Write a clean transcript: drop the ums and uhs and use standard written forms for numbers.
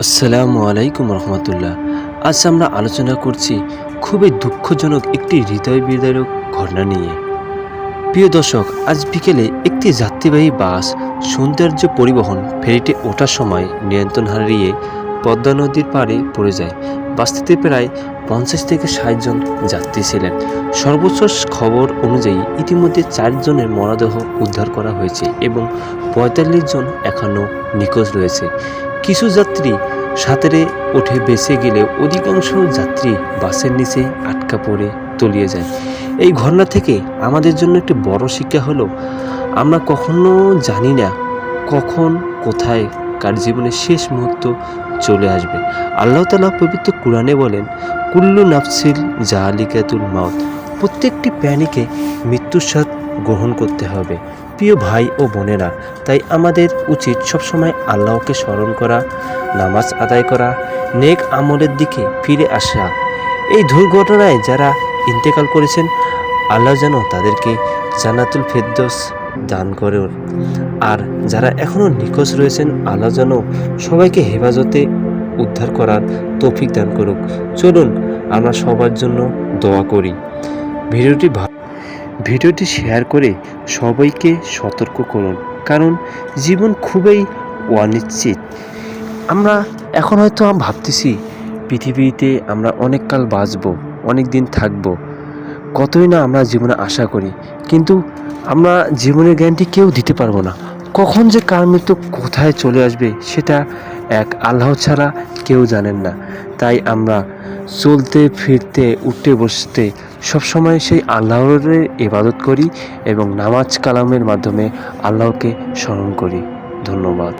আসসালামু আলাইকুম রহমতুল্লাহ। আজ আমরা আলোচনা করছি খুবই দুঃখজনক একটি হৃদয় বিদারক ঘটনা নিয়ে। প্রিয় দর্শক, আজ বিকেলে একটি যাত্রীবাহী বাস সৌন্দর্য পরিবহন ফেরিতে ওঠার সময় নিয়ন্ত্রণ হারিয়ে পদ্মা নদীর পাড়ে পড়ে যায়। বাসটিতে প্রায় 50 থেকে 60 জন যাত্রী ছিলেন। সর্বোচ্চ খবর অনুযায়ী ইতিমধ্যে 4 জনের মরদেহ উদ্ধার করা হয়েছে এবং 45 জন এখনও নিখোঁজ রয়েছে। কিছু যাত্রী সাঁতরে উঠে বেঁচে গেলেও অধিকাংশ যাত্রী বাসের নিচে আটকা পড়ে তলিয়ে যায়। এই ঘটনা থেকে আমাদের জন্য একটি বড় শিক্ষা হলো, আমরা কখনো জানি না কখন কোথায় কার জীবনের শেষ মুহূর্ত চলে আসবে। আল্লাহ তাআলা পবিত্র কুরআনে বলেন, কুল্লু নাফসিল জালিকাতুল মাউত, প্রত্যেকটি প্রাণীকে মৃত্যুর স্বাদ গ্রহণ করতে হবে। প্রিয় ভাই ও বোনেরা, তাই আমাদের উচিত সবসময় আল্লাহকে স্মরণ করা, নামাজ আদায় করা, নেক আমলের দিকে ফিরে আসা। এই দুর্ঘটনায় যারা ইন্তেকাল করেছেন, আল্লাহ যেন তাদেরকে জান্নাতুল ফেরদৌস দান করেন। আর যারা এখনও নিখোঁজ রয়েছেন, আল্লাহ যেন সবাইকে হেফাজতে উদ্ধার করার তৌফিক দান করুক। চলুন আমরা সবার জন্য দোয়া করি। ভিডিওটি শেয়ার করে সবাইকে সতর্ক করুন, কারণ জীবন খুবই অনিশ্চিত। আমরা এখন হয়তো ভাবতেছি পৃথিবীতে আমরা অনেক কাল বাঁচবো, অনেক দিন থাকবো, কতই না আমরা জীবনে আশা করি, কিন্তু আমরা জীবনের গ্যারান্টি কেউ দিতে পারবো না। কখন যে কার মৃত্যু কোথায় চলে আসবে সেটা এক আল্লাহ ছাড়া কেউ জানেন না। তাই আমরা চলতে ফিরতে উঠতে বসতে সবসময় সেই আল্লাহর ইবাদত করি এবং নামাজ কালামের মাধ্যমে আল্লাহকে স্মরণ করি। ধন্যবাদ।